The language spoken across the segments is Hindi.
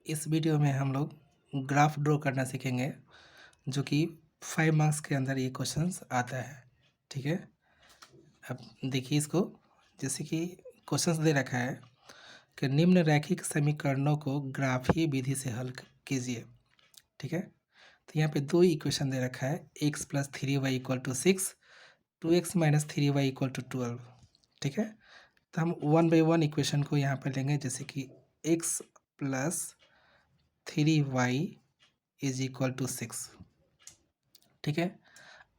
इस वीडियो में हम लोग ग्राफ ड्रॉ करना सीखेंगे जो कि 5 मार्क्स के अंदर ये क्वेश्चंस आता है। ठीक है, अब देखिए इसको। जैसे कि क्वेश्चंस दे रखा है कि निम्न रैखिक समीकरणों को ग्राफीय विधि से हल कीजिए। ठीक है, तो यहाँ पे दो इक्वेशन दे रखा है, x plus three y equal to six, 2x minus three y equal to 12। ठीक है, तो हम वन बाई वन इक्वेशन को यहाँ पर लेंगे। जैसे कि x plus three y is equal to six. ठीक है,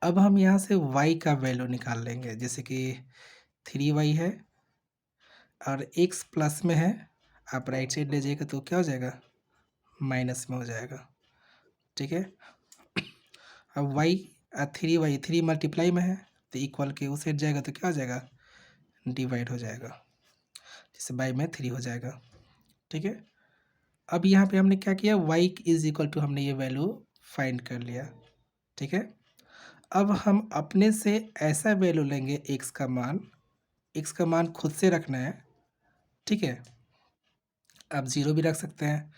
अब हम यहाँ से y का वैल्यू निकाल लेंगे। जैसे कि थ्री वाई है और x प्लस में है, आप राइट साइड ले जाइएगा तो क्या हो जाएगा, माइनस में हो जाएगा। ठीक है, अब y three y three multiply में है तो इक्वल के उस साइड जाएगा तो क्या हो जाएगा, डिवाइड हो जाएगा, जैसे बाई में थ्री हो जाएगा। ठीक है, अब यहाँ पे हमने क्या किया, y इज इक्वल टू हमने ये वैल्यू फाइंड कर लिया। ठीक है, अब हम अपने से ऐसा वैल्यू लेंगे x का मान खुद से रखना है। ठीक है, आप ज़ीरो भी रख सकते हैं,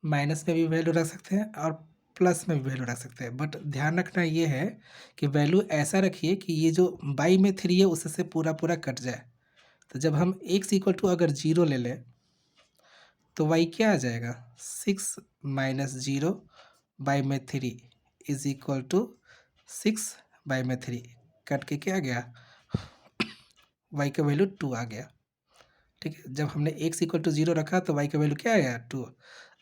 माइनस में भी वैल्यू रख सकते हैं और प्लस में भी वैल्यू रख सकते हैं, बट ध्यान रखना ये है कि वैल्यू ऐसा रखिए कि ये जो बाई में थ्री है उससे पूरा पूरा कट जाए। तो जब हम x इक्वल टू अगर ज़ीरो ले लें तो y क्या आ जाएगा, सिक्स माइनस ज़ीरो बाई में three is equal to six by में थ्री, कट के क्या आ गया, y का वैल्यू टू आ गया। ठीक है, जब हमने x इक्वल टू ज़ीरो रखा तो y का वैल्यू क्या आया, टू।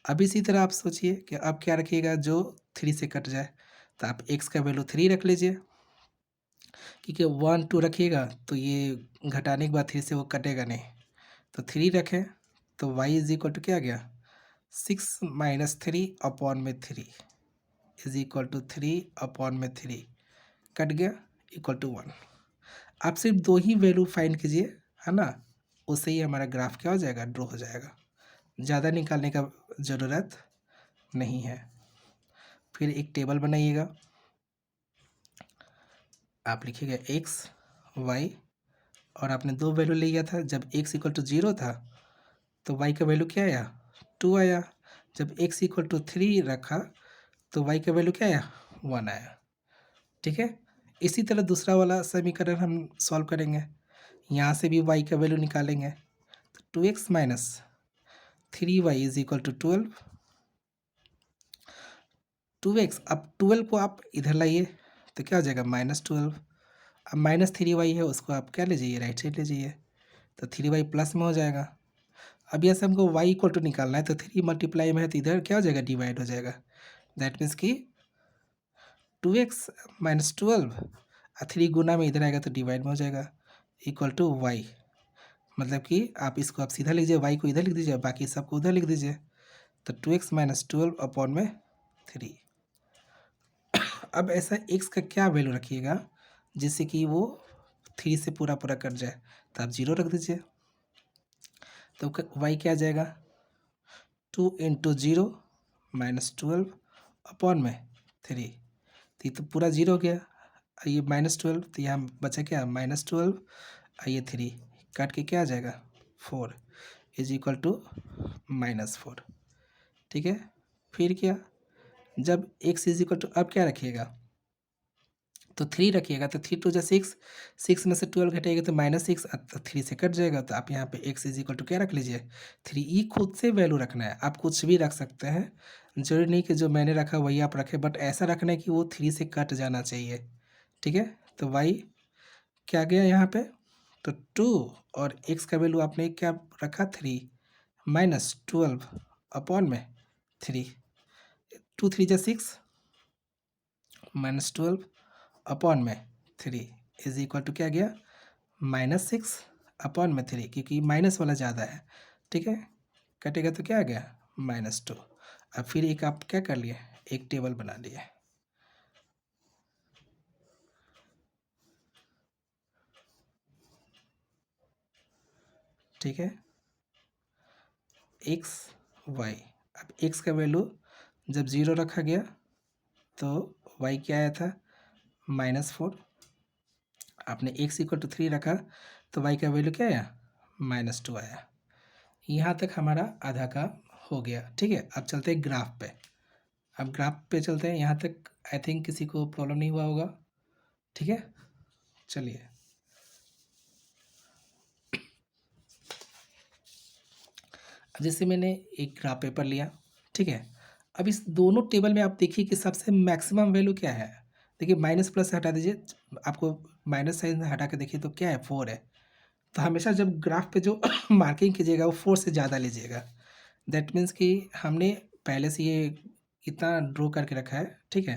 अब इसी तरह आप सोचिए कि अब क्या रखिएगा जो थ्री से कट जाए, तो आप x का वैल्यू थ्री रख लीजिए, क्योंकि वन टू रखिएगा तो ये घटाने के बाद थ्री से वो कटेगा नहीं, तो थ्री रखें तो y इज इक्वल टू क्या आ गया, सिक्स माइनस थ्री अपॉन में three is equal to three upon में थ्री, कट गया, इक्वल टू वन। आप सिर्फ दो ही वैल्यू फाइंड कीजिए, है ना, उससे ही हमारा ग्राफ क्या हो जाएगा, ड्रॉ हो जाएगा, ज़्यादा निकालने का ज़रूरत नहीं है। फिर एक टेबल बनाइएगा, आप लिखिएगा एक्स वाई, और आपने दो वैल्यू लिया था, जब x इक्वल टू ज़ीरो था तो y का वैल्यू क्या आया, टू आया। जब x इक्वल टू थ्री रखा तो y का वैल्यू क्या आया, वन आया। ठीक है, इसी तरह दूसरा वाला समीकरण हम सॉल्व करेंगे, यहाँ से भी y का वैल्यू निकालेंगे। तो two x minus three y is equal to twelve, two x, अब ट्वेल्व को आप इधर लाइए तो क्या हो जाएगा, माइनस ट्वेल्व। अब माइनस थ्री वाई है उसको आप क्या ले जाइए, राइट साइड ले जाइए, तो थ्री वाई प्लस में हो जाएगा। अब यहाँ से हमको वाई इक्वल टू निकालना है, तो थ्री मल्टीप्लाई में है तो इधर क्या हो जाएगा, डिवाइड हो जाएगा। दैट मीन्स कि टू एक्स माइनस ट्वेल्व और थ्री गुना में इधर आएगा तो डिवाइड में हो जाएगा, इक्वल टू वाई। मतलब कि आप इसको आप सीधा लिख दीजिए, वाई को इधर लिख दीजिए, बाकी सबको उधर लिख दीजिए, तो two x minus twelve upon में थ्री। अब ऐसा x का क्या वैल्यू रखिएगा जिससे कि वो थ्री से पूरा पूरा कट जाए, तो आप ज़ीरो रख दीजिए, तो y क्या आ जाएगा, two into zero minus twelve upon में थ्री, तो ये तो पूरा ज़ीरो हो गया, ये माइनस ट्वेल्व, तो यहाँ बचा क्या, माइनस ट्वेल्व, ये थ्री काट के क्या आ जाएगा, four is equal to minus four. ठीक है, फिर क्या, जब x इज इक्वल टू, अब क्या रखिएगा, तो थ्री रखिएगा, तो थ्री टू जा सिक्स, सिक्स में से ट्वेल्व घटेगा तो माइनस सिक्स, थ्री से कट जाएगा, तो आप यहाँ पे एक्स इज इक्वल टू क्या रख लीजिए, थ्री। ई खुद से वैल्यू रखना है, आप कुछ भी रख सकते हैं, जरूरी नहीं कि जो मैंने रखा वही आप रखें, बट ऐसा रखना है कि वो थ्री से कट जाना चाहिए। ठीक है, तो वाई क्या गया यहाँ पे, तो टू, और एक्स का वैल्यू आपने क्या रखा, थ्री, माइनस ट्वेल्व अपॉन में थ्री, टू थ्री जा सिक्स माइनस ट्वेल्व अपॉन में थ्री इज इक्वल टू क्या गया, माइनस सिक्स अपॉन में थ्री, क्योंकि माइनस वाला ज़्यादा है। ठीक है, कटेगा तो क्या आ गया, माइनस टू। अब फिर एक आप क्या कर लिए, एक टेबल बना लिए। ठीक है, एक्स वाई, अब एक्स का वैल्यू जब ज़ीरो रखा गया तो वाई क्या आया था, माइनस फोर, आपने एक्स इक्वल टू थ्री रखा तो वाई का वैल्यू क्या आया, माइनस टू आया। यहाँ तक हमारा आधा का हो गया, ठीक है। अब चलते हैं ग्राफ पे। अब ग्राफ पे चलते हैं, यहाँ तक आई थिंक किसी को प्रॉब्लम नहीं हुआ होगा, ठीक है। चलिए, जैसे मैंने एक ग्राफ पेपर लिया, ठीक है। अब इस दोनों टेबल में आप देखिए कि सबसे मैक्सिमम वैल्यू क्या है। देखिए माइनस प्लस हटा दीजिए, आपको माइनस साइन हटा के देखिए तो क्या है, 4 है। तो हमेशा जब ग्राफ पे जो मार्किंग कीजिएगा वो 4 से ज़्यादा लीजिएगा। दैट मीन्स कि हमने पहले से ये इतना ड्रॉ करके रखा है, ठीक है।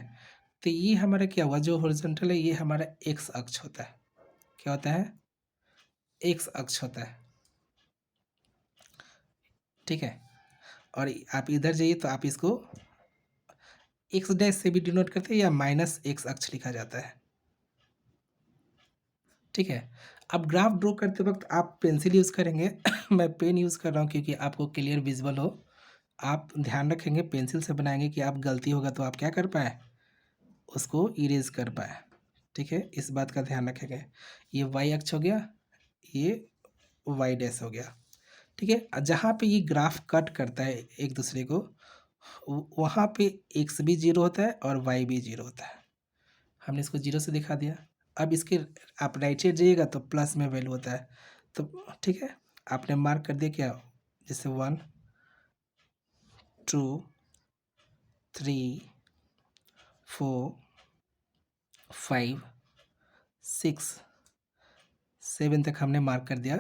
तो ये हमारा क्या हुआ, जो हॉरिजॉन्टल है ये हमारा एक्स अक्ष होता है। क्या होता है, एक्स अक्ष होता है, ठीक है। और आप इधर जाइए तो आप इसको एक्स डैश से भी डिनोट करते हैं या माइनस एक्स अक्ष लिखा जाता है, ठीक है। अब ग्राफ ड्रॉ करते वक्त आप पेंसिल यूज़ करेंगे मैं पेन यूज़ कर रहा हूँ क्योंकि आपको क्लियर विजुअल हो। आप ध्यान रखेंगे पेंसिल से बनाएंगे कि आप गलती होगा तो आप क्या कर पाए, उसको इरेज कर पाए, ठीक है। इस बात का ध्यान रखेंगे। ये वाई अक्ष हो गया, ये वाई डैश हो गया, ठीक है। जहाँ पे ये ग्राफ कट करता है एक दूसरे को, वहाँ पे एक्स भी जीरो होता है और वाई भी जीरो होता है। हमने इसको जीरो से दिखा दिया। अब इसके आप राइट साइड जाइएगा तो प्लस में वैल्यू होता है, तो ठीक है। आपने मार्क कर दिया क्या, जैसे 1 2 3 4 5 6 7 तक हमने मार्क कर दिया।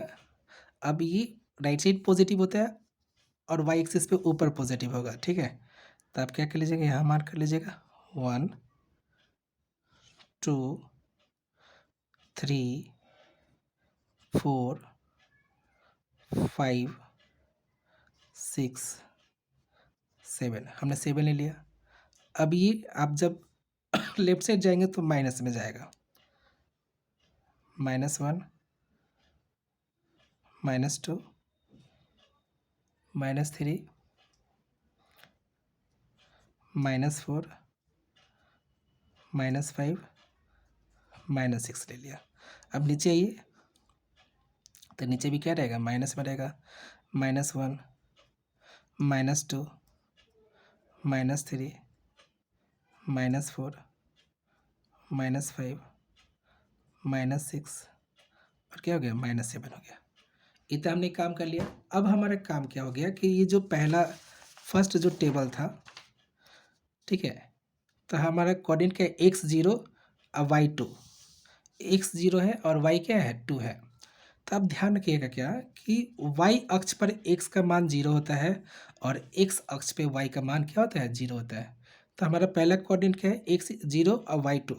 अब ये राइट साइड पॉजिटिव होता है और वाई एक्सिस पे ऊपर पॉजिटिव होगा, ठीक है। तो आप क्या कर लीजिएगा, यहाँ मार्क कर लीजिएगा 1 2 3 4 5 6 7, हमने 7 ले लिया। अब ये आप जब लेफ्ट साइड जाएंगे तो माइनस में जाएगा, -1 -2 -3 -4 -5 -6 ले लिया। अब नीचे आइए तो नीचे भी क्या रहेगा, माइनस में रहेगा, -1 -2 -3 -4 -5 -6 और क्या हो गया, -7 हो गया। इतना हमने काम कर लिया। अब हमारा काम क्या हो गया कि ये जो पहला फर्स्ट जो टेबल था, ठीक है। तो हमारा कोऑर्डिनेट क्या है, x0 और y2, x0 है और y क्या है, 2 है। तो आप ध्यान रखिएगा क्या कि y अक्ष पर x का मान 0 होता है और x अक्ष पे y का मान क्या होता है, 0 होता है। तो हमारा पहला कोऑर्डिनेट क्या है, x0 और y2।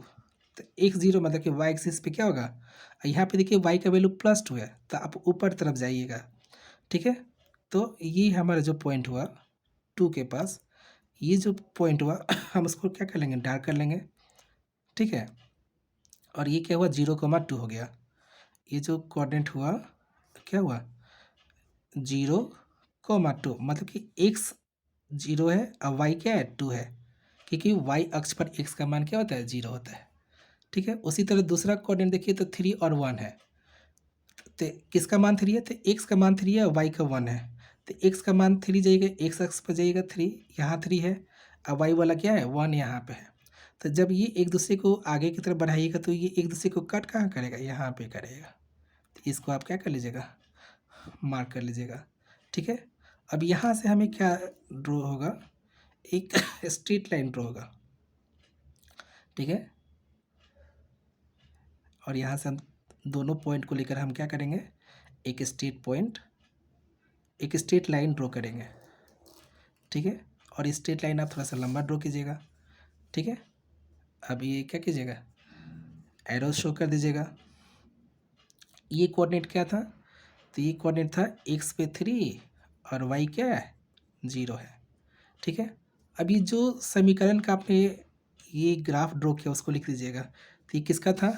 तो x0 मतलब कि y एक्सिस पे क्या होगा, यहाँ पे देखिए y का वैल्यू +2 है, तो आप ऊपर तरफ जाइएगा, ठीक है। तो ये हमारा जो पॉइंट हुआ 2 के पास, ये जो पॉइंट हुआ हम उसको क्या कर लेंगे, डार्क कर लेंगे, ठीक है। और ये क्या हुआ, 0,2 हो गया। ये जो कोऑर्डिनेट हुआ क्या हुआ, 0,2, मतलब कि x 0 है और y क्या है, 2 है, क्योंकि y अक्ष पर x का मान क्या होता है, 0 होता है, ठीक है। उसी तरह दूसरा कोऑर्डिनेट देखिए तो 3 और 1 है। तो किसका मान 3 है, तो x का मान 3 है और y का 1 है। तो x का मान 3 जाइएगा, x अक्ष पर जाइएगा 3, यहाँ 3 है और y वाला क्या है, 1 यहाँ पे है। तो जब ये एक दूसरे को आगे की तरफ बढ़ाइएगा तो ये एक दूसरे को कट कहाँ करेगा, यहाँ पे करेगा। तो इसको आप क्या कर लीजिएगा, मार्क कर लीजिएगा, ठीक है। अब यहाँ से हमें क्या ड्रॉ होगा, एक स्ट्रेट लाइन ड्रॉ होगा, ठीक है। और यहाँ से हम दोनों पॉइंट को लेकर हम क्या करेंगे, एक स्ट्रेट पॉइंट, एक स्ट्रेट लाइन ड्रॉ करेंगे, ठीक है। और स्ट्रेट लाइन आप थोड़ा सा लंबा ड्रॉ कीजिएगा, ठीक है। अब ये क्या कीजिएगा, एरो शो कर दीजिएगा। ये कोऑर्डिनेट क्या था, तो ये कोऑर्डिनेट था x पे 3 और y क्या है, 0 है, ठीक है। अब ये जो समीकरण का आपने ये ग्राफ ड्रॉ किया उसको लिख दीजिएगा। तो ये किसका था,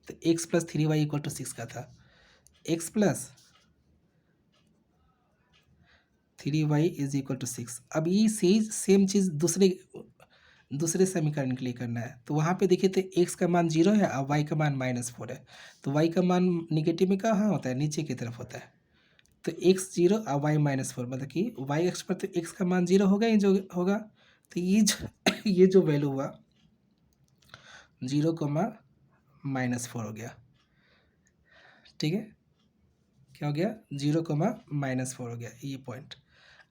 तो x + 3y = 6 का था। x + 3y = 6। अब ये सेम चीज़ दूसरे समीकरण के लिए करना है। तो वहाँ पे देखिए तो x का मान 0 है और y का मान -4 है। तो y का मान निगेटिव में कहाँ होता है, नीचे की तरफ होता है, तो x 0 और y -4, मतलब कि y अक्ष पर तो x का मान 0 होगा ही, जो होगा। तो ये जो ये जो वैल्यू हुआ 0, -4 हो गया। ठीक है, क्या हो गया? 0, -4 हो गया ये पॉइंट।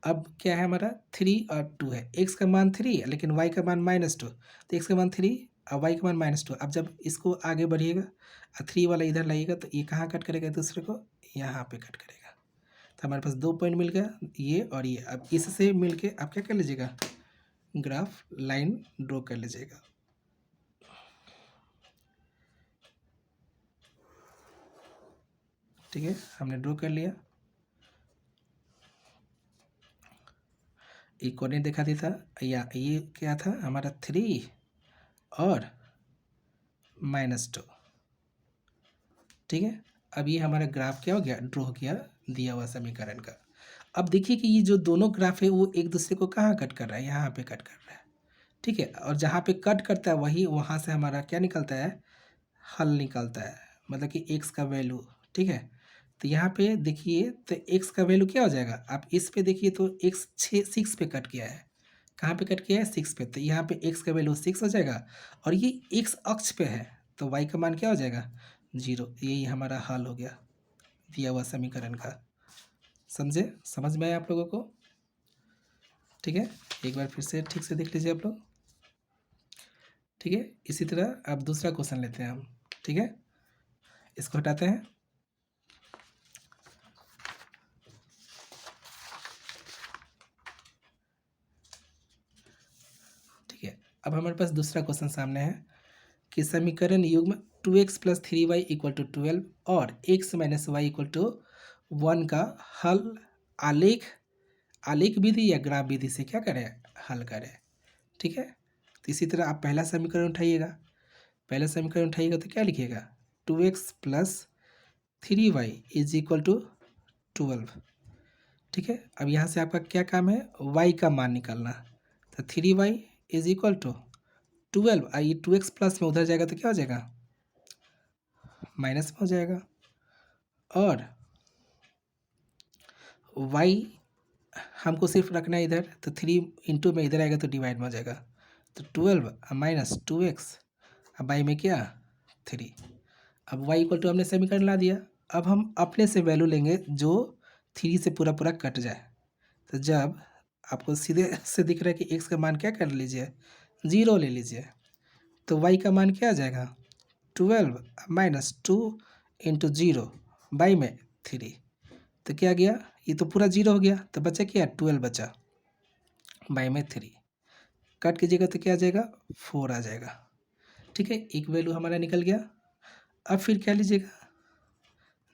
अब क्या है हमारा? 3 और 2 है। x का मान 3 है लेकिन y का मान -2, तो x का मान 3 और y का मान -2। अब जब इसको आगे बढ़िएगा और 3 वाला इधर लाइएगा तो ये कहाँ कट करेगा? दूसरे को यहाँ पे कट करेगा। तो हमारे पास 2 पॉइंट मिल गया, ये और ये। अब इससे मिल के आप क्या कर लीजिएगा? ग्राफ लाइन ड्रॉ कर लीजिएगा। ठीक है, हमने ड्रॉ कर लिया। ये कोऑर्डिनेट दिखा दिया था, या ये क्या था हमारा? 3 और -2। ठीक है, अब ये हमारा ग्राफ क्या हो गया? ड्रॉ हो गया दिया हुआ समीकरण का। अब देखिए कि ये जो दोनों ग्राफ है वो एक दूसरे को कहाँ कट कर रहा है? यहाँ पे कट कर रहा है। ठीक है, और जहाँ पे कट करता है वही वहाँ से हमारा क्या निकलता है? हल निकलता है, मतलब कि x का वैल्यू। ठीक है, तो यहाँ पे देखिए तो x का वैल्यू क्या हो जाएगा? आप इस पे देखिए तो x 6 पे कट किया है। कहाँ पे कट किया है? 6 पे। तो यहाँ पे x का वैल्यू 6 हो जाएगा और ये x अक्ष पे है, तो y का मान क्या हो जाएगा? 0। यही हमारा हल हो गया दिया हुआ समीकरण का। समझे? समझ में आया आप लोगों को? ठीक है, एक बार फिर से ठीक से देख लीजिए आप लोग। ठीक है, इसी तरह अब दूसरा क्वेश्चन लेते हैं हम। ठीक है, इसको हटाते हैं। ठीक है, अब हमारे पास दूसरा क्वेश्चन सामने है कि समीकरण युग्म 2x + 3y = 12 और x - y = 1 का हल आलेख आलेख विधि या ग्राफ विधि से क्या करें? हल करें। ठीक है, तो इसी तरह आप पहला समीकरण उठाइएगा। पहला समीकरण उठाइएगा तो क्या लिखिएगा? 2x + 3y = 12। ठीक है, अब यहाँ से आपका क्या काम है? y का मान निकालना। तो 3y = 12, ये 2x प्लस में उधर जाएगा तो क्या हो जाएगा? माइनस में हो जाएगा। और y हमको सिर्फ रखना है इधर, तो 3 इंटू में इधर आएगा तो डिवाइड में हो जाएगा। तो 12 - 2x, अब y में क्या? 3। अब y = हमने समीकरण ला दिया। अब हम अपने से वैल्यू लेंगे जो 3 से पूरा पूरा कट जाए। तो जब आपको सीधे से दिख रहा है कि x का मान क्या कर लीजिए? 0 ले लीजिए। तो y का मान क्या आ जाएगा? 12 - 2 × 0 बाई में 3। तो क्या गया? ये तो पूरा 0 हो गया, तो बचा क्या? 12 बचा बाई में 3। कट कीजिएगा तो क्या आ जाएगा? 4 आ जाएगा। ठीक है, एक वैल्यू हमारा निकल गया। अब फिर क्या लीजिएगा?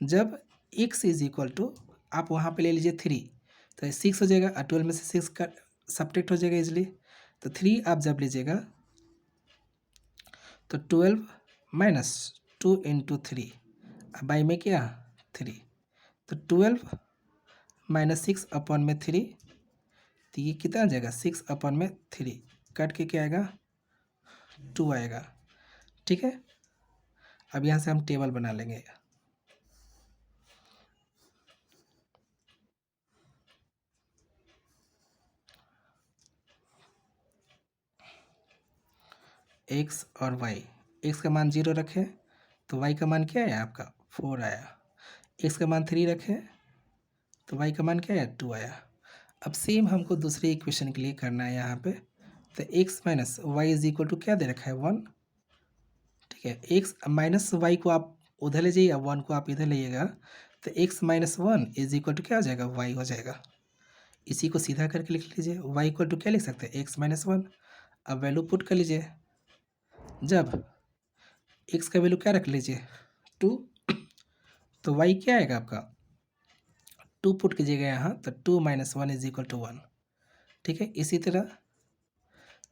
जब x = आप वहाँ पे ले लीजिए 3, तो 6 हो जाएगा और 12 में से 6 का सब्ट्रैक्ट हो जाएगा इजली। तो 3 आप जब लीजिएगा तो 12 - 2 × 3 बाई में क्या? 3। तो 12 - 6 अपॉन में 3, तो ये कितना आ जाएगा? 6 अपॉन में 3, कट के क्या आएगा? 2 आएगा। ठीक है, अब यहाँ से हम टेबल बना लेंगे। x और y, x का मान 0 रखें तो y का मान क्या है आपका? 4 आया। x का मान 3 रखें तो y का मान क्या है? 2 आया। अब सेम हमको दूसरे इक्वेशन के लिए करना है यहाँ पे। तो x - y = क्या दे रखा है? 1। ठीक है, x माइनस y को आप उधर ले जाइए, 1 को आप इधर लाइएगा, तो x - 1 = क्या हो जाएगा? y हो जाएगा। इसी को सीधा करके लिख लीजिए। y = क्या लिख सकते हैं? x - 1। अब वैल्यू पुट कर लीजिए। जब x का वैल्यू क्या रख लीजिए? 2, तो y क्या आएगा आपका? 2 पुट कीजिएगा यहाँ, तो 2 - 1 = 1। ठीक है, इसी तरह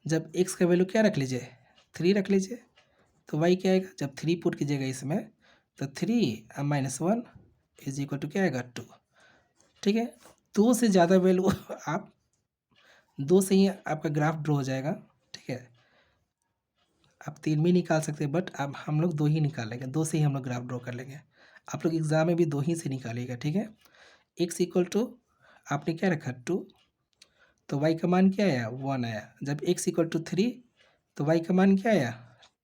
जब x का वैल्यू क्या रख लीजिए? 3 रख लीजिए, तो y क्या आएगा? जब 3 पुट कीजिएगा इसमें, तो 3 - 1 = क्या आएगा? 2। ठीक है, 2 से ज़्यादा वैल्यू आप 2 से ही आपका ग्राफ ड्रॉ हो जाएगा। ठीक है, आप 3 भी निकाल सकते हैं, बट अब हम लोग 2 ही निकालेंगे, 2 से ही हम लोग ग्राफ ड्रॉ कर लेंगे। आप लोग एग्ज़ाम में भी 2 ही से निकालिएगा। ठीक है, x इक्वल टू आपने क्या रखा 2, तो y का मान क्या आया 1 आया। जब x इक्वल टू 3 तो y का मान क्या आया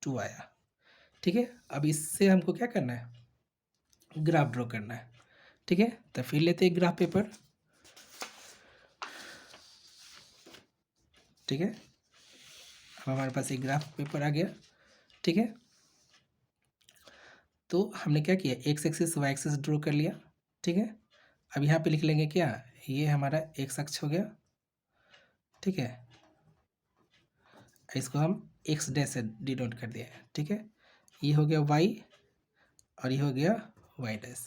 2 आया। ठीक है, अब इससे हमको क्या करना है, ग्राफ ड्रॉ करना है। ठीक है, तो फिर लेते हैं ग्राफ पेपर। ठीक है, अब हमारे पास एक ग्राफ पेपर आ गया। ठीक है, तो हमने क्या किया, x axis y axis draw कर लिया। ठीक है, अब यहाँ पे लिख लेंगे क्या, ये हमारा एक्स अक्ष हो गया। ठीक है, इसको हम एक्स डैश से डिनोट कर दिए। ठीक है, ये हो गया वाई और ये हो गया वाई डैश।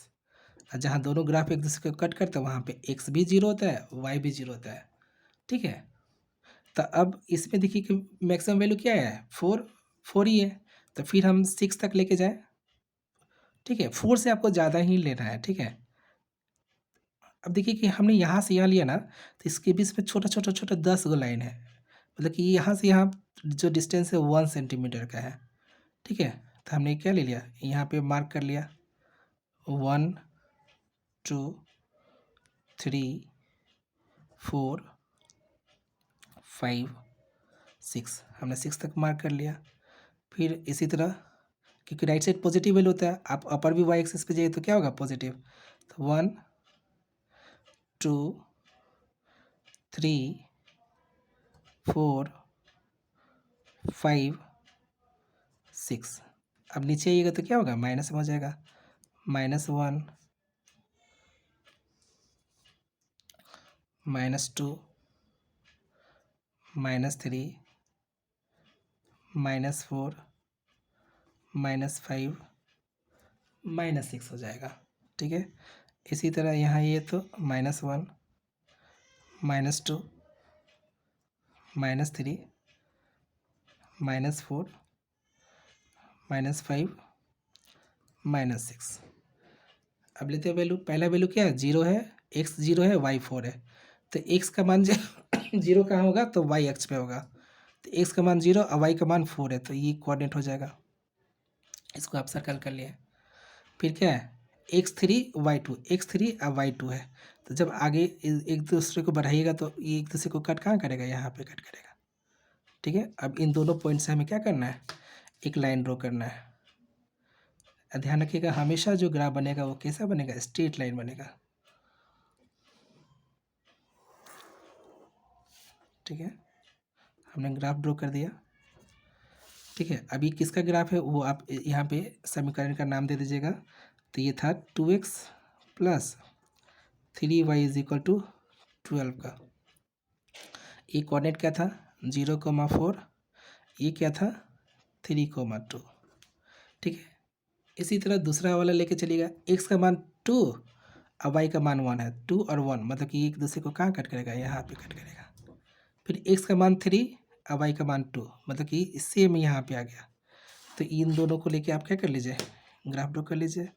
और जहाँ दोनों ग्राफ एक दूसरे को कट करते हैं वहाँ पे एक्स भी जीरो होता है, वाई भी जीरो होता है। ठीक है, तो अब इसमें देखिए कि मैक्सिमम वैल्यू क्या है, 4 ही है। तो फिर हम 6 तक लेके जाएं। ठीक है, 4 से आपको ज़्यादा ही लेना है। ठीक है, अब देखिए कि हमने यहाँ से यहाँ लिया ना, तो इसके बीच में छोटा छोटा छोटा 10 गो लाइन है, मतलब कि यहाँ से यहाँ जो डिस्टेंस है 1 सेंटीमीटर का है। ठीक है, तो हमने क्या ले लिया, यहाँ पे मार्क कर लिया 1 2 3 4 5 6, हमने 6 तक मार्क कर लिया। फिर इसी तरह, क्योंकि राइट साइड पॉजिटिव वैल्यू होता है, आप अपर भी वाई एक्सिस पे जाइए तो क्या होगा पॉजिटिव। तो 1 2 3 4 5 6, अब नीचे आइएगा तो क्या होगा, माइनस में हो जाएगा, -1 -2 -3 -4 -5 -6 हो जाएगा। ठीक है, इसी तरह यहाँ ये तो -1 -2 -3 -4 -5 -6। अब लेते हैं वैल्यू, पहला वैल्यू क्या है, 0 है, x 0 है, y 4 है। तो x का मान 0 कहाँ होगा, तो y अक्ष पे होगा। तो x का मान 0 और y का मान 4 है, तो ये कोऑर्डिनेट हो जाएगा। इसको आप सर्कल कर लिए। फिर क्या है, x3 y2, x3 और y2 है। तो जब आगे एक दूसरे को बढ़ाइएगा तो ये एक दूसरे को कट कहाँ करेगा, यहाँ पे कट करेगा। ठीक है, अब इन दोनों पॉइंट से हमें क्या करना है, एक लाइन ड्रॉ करना है। ध्यान रखिएगा, हमेशा जो ग्राफ बनेगा वो कैसा बनेगा, स्ट्रेट लाइन बनेगा। ठीक है, हमने ग्राफ ड्रॉ कर दिया। ठीक है, अभी किसका ग्राफ है वो आप यहाँ पे समीकरण का नाम दे दीजिएगा। तो ये था 2x plus 3y is equal to 12 का। ये कोऑर्डिनेट क्या था, 0,4, ये क्या था 3,2। ठीक है, इसी तरह दूसरा वाला लेके चलिएगा, x का मान 2 और y का मान 1 है। 2 और 1 मतलब कि एक दूसरे को कहाँ कट करेगा, यहाँ पे कट करेगा। फिर x का मान 3 और y का मान 2, मतलब कि सेम यहाँ पे आ गया। तो इन दोनों को लेके आप क्या कर लीजिए, ग्राफ ड्रॉ कर लीजिए।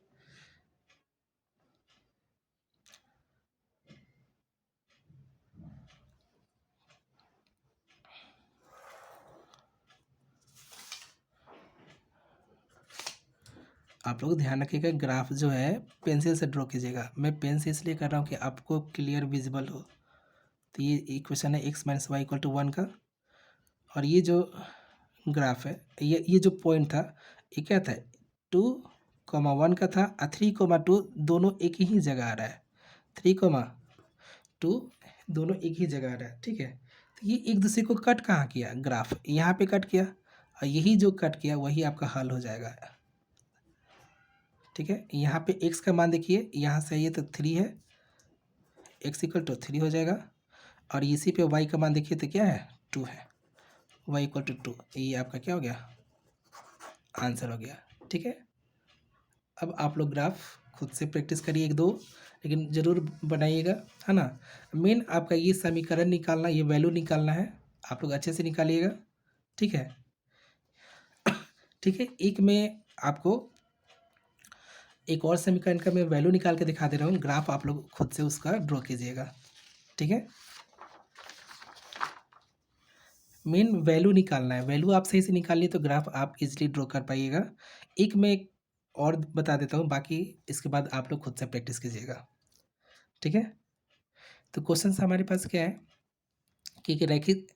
आप लोग ध्यान रखिएगा, ग्राफ जो है पेंसिल से ड्रॉ कीजिएगा। मैं पेन से इसलिए कर रहा हूँ कि आपको क्लियर विजिबल हो। तो ये इक्वेशन है x minus y equal to 1 का, और ये जो ग्राफ है, ये जो पॉइंट था ये क्या था, 2,1 का था, और 3,2 दोनों एक ही जगह आ रहा है। 3,2 दोनों एक ही जगह आ रहा है। ठीक है, तो ये एक दूसरे को कट कहाँ किया, ग्राफ यहाँ पे कट किया, और यही जो कट किया वही आपका हल हो जाएगा। ठीक है, यहाँ पे x का मान देखिए, यहाँ से ये तो 3 है, x इक्वल टू 3 हो जाएगा। और इसी पे y का मान देखिए तो क्या है 2 है, y इक्वल टू 2, ये आपका क्या हो गया, आंसर हो गया। ठीक है, अब आप लोग ग्राफ खुद से प्रैक्टिस करिए एक दो, लेकिन ज़रूर बनाइएगा, है ना। मेन आपका ये समीकरण निकालना, ये वैल्यू निकालना है, आप लोग अच्छे से निकालिएगा। ठीक है, ठीक है, एक में आपको एक और समीकरण का मैं वैल्यू निकाल के दिखा दे रहा हूँ, ग्राफ आप लोग खुद से उसका ड्रॉ कीजिएगा। ठीक है, मेन वैल्यू निकालना है, वैल्यू आप सही से निकालिए तो ग्राफ आप इजीली ड्रॉ कर पाइएगा। एक मैं और बता देता हूँ, बाकी इसके बाद आप लोग खुद से प्रैक्टिस कीजिएगा। ठीक है। तो क्वेश्चन हमारे पास क्या है कि रैखिक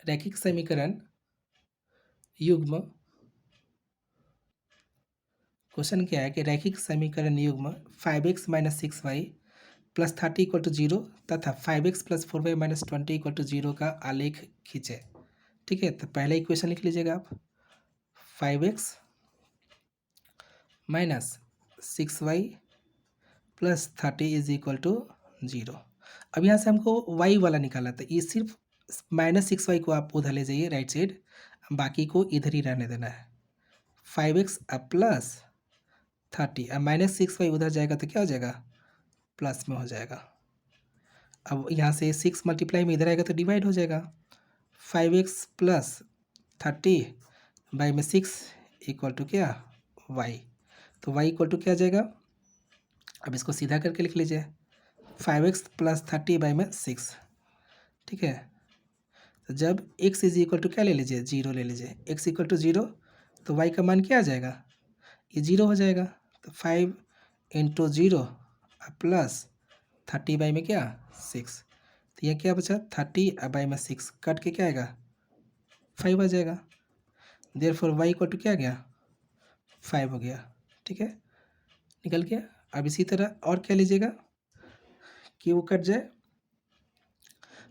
रैखिक समीकरण युग्म, क्वेश्चन क्या है कि रैखिक समीकरण युग्म 5x minus 6y plus 30 equal to 0 तथा 5x plus 4y minus 20 equal to 0 का आलेख खींचे। ठीक है, तो पहला इक्वेशन लिख लीजिएगा आप, 5x minus 6y plus 30 is equal to 0। अब यहाँ से हमको y वाला निकालना था, ये सिर्फ -6y को आप उधर ले जाइए राइट साइड, बाकी को इधर ही रहने देना है। 5x अब प्लस 30, अब -6y उधर जाएगा तो क्या हो जाएगा, प्लस में हो जाएगा। अब यहाँ से 6 मल्टीप्लाई में इधर आएगा तो डिवाइड हो जाएगा। 5x प्लस 30 बाई में 6 इक्वल टू क्या, y। तो y इक्वल टू क्या आ जाएगा, अब इसको सीधा करके लिख लीजिए, 5x प्लस 30 बाई में 6। ठीक है, तो जब x इज इक्वल टू क्या ले लीजिए, 0 ले लीजिए, x इक्वल टू 0 तो y का मान क्या आ जाएगा, ये 0 हो जाएगा। तो 5 इंटू 0 प्लस 30 बाई में क्या, 6। तो यह क्या बचा, 30 बाई में 6 कट के क्या आएगा, 5 आ जाएगा। देयरफॉर y इक्वल टू क्या आ गया, 5 हो गया। ठीक है, निकल गया। अब इसी तरह और क्या लीजिएगा कि वो कट जाए,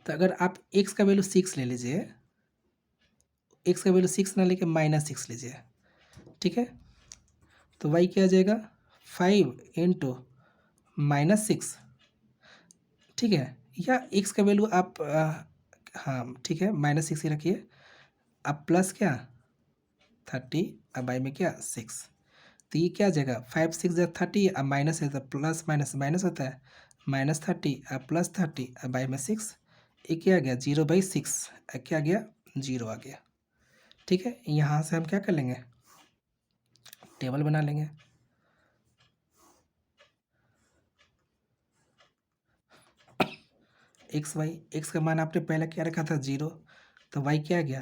तो अगर आप x का वैल्यू 6 ले लीजिए, x का वैल्यू 6 ना लेके -6 लीजिए। ठीक है, तो y क्या आ जाएगा, 5 इंटू -6। ठीक है, या x का वैल्यू आप हाँ ठीक है -6 ही रखिए। अब प्लस क्या 30 अब बाई में क्या 6, तो ये क्या आ जाएगा, 5 6 या 30, अब माइनस है तो प्लस माइनस माइनस होता है, -30 अब प्लस 30 अब बाई में 6, ये क्या आ गया 0/6, क्या आ गया 0 आ गया। ठीक है, यहाँ से हम क्या कर लेंगे, टेबल बना लेंगे। x का मान आपने पहले क्या रखा था 0, तो y क्या आ गया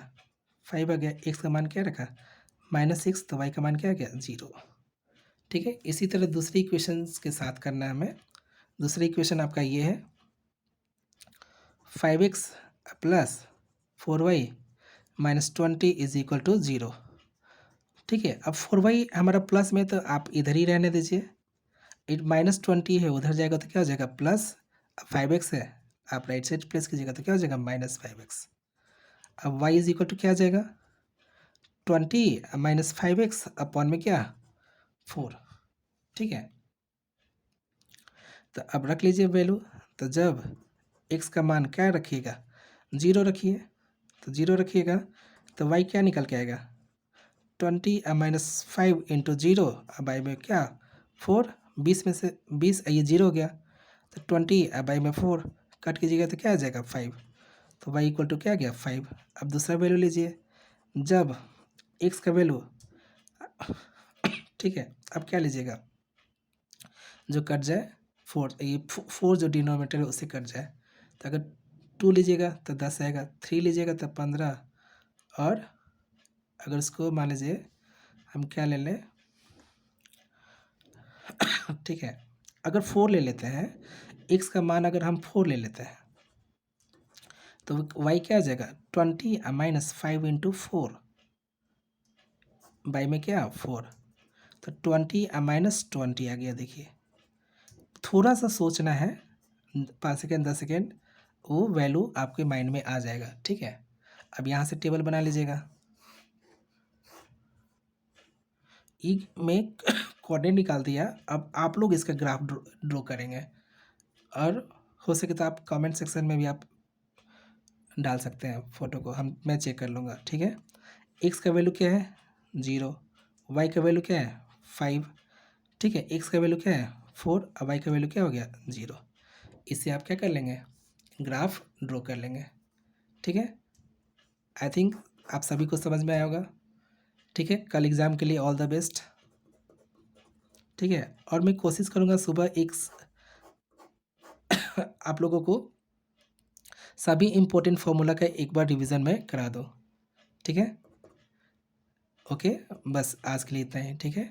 5 आ गया। x का मान क्या रखा -6, तो y का मान क्या आ गया 0। ठीक है, इसी तरह दूसरी इक्वेशन के साथ करना है हमें। दूसरी इक्वेशन आपका ये है, 5x plus 4y minus 20 is equal to 0। ठीक है, अब 4y हमारा प्लस में तो आप इधर ही रहने दीजिए, -20 है उधर जाएगा तो क्या हो जाएगा प्लस, 5x है आप राइट साइड प्लेस कीजिएगा तो क्या हो जाएगा -5x। अब y इज इक्वल टू क्या आ जाएगा 20 -5x अपॉन में क्या 4। ठीक है, तो अब रख लीजिए वैल्यू, तो जब x का मान क्या रखिएगा 0 रखिए, तो 0 रखिएगा तो y क्या निकल के आएगा 20 -5 इंटू 0 बाई में क्या 4, 20 में से 20 ये 0 हो गया, तो 20 बाई में 4 कट कीजिएगा तो क्या आ जाएगा 5, तो y इक्वल टू क्या आ गया 5। अब दूसरा वैल्यू लीजिए, जब x का वैल्यू ठीक है, अब क्या लीजिएगा जो कट जाए 4, ये 4 जो डिनोमिनेटर है उससे कट जाए, तो अगर 2 लीजिएगा तो 10 आएगा, 3 लीजिएगा तो 15, और अगर उसको मान लीजिए हम क्या ले लें ठीक है, अगर 4 ले लेते हैं, x का मान अगर हम 4 ले लेते हैं तो y क्या आ जाएगा 20 -5 इंटू 4 बाई में क्या 4, तो 20 -20 आ गया। देखिए थोड़ा सा सोचना है, 5 सेकेंड 10 सेकेंड, वो वैल्यू आपके माइंड में आ जाएगा। ठीक है, अब यहाँ से टेबल बना लीजिएगा, ई में कोऑर्डिनेट निकाल दिया। अब आप लोग इसका ग्राफ ड्रॉ करेंगे, और हो सके तो आप कमेंट सेक्शन में भी आप डाल सकते हैं फोटो को, मैं चेक कर लूँगा। ठीक है, x का वैल्यू क्या है 0, y का वैल्यू क्या है 5। ठीक है, x का वैल्यू क्या है 4 और y का वैल्यू क्या हो गया 0। इससे आप क्या कर लेंगे, ग्राफ ड्रॉ कर लेंगे। ठीक है, आई थिंक आप सभी को समझ में आया होगा। ठीक है, कल एग्ज़ाम के लिए ऑल द बेस्ट। ठीक है, और मैं कोशिश करूँगा सुबह आप लोगों को सभी इम्पोर्टेंट फार्मूला का एक बार रिवीजन में करा दो। ठीक है, ओके, बस आज के लिए इतना ही। ठीक है।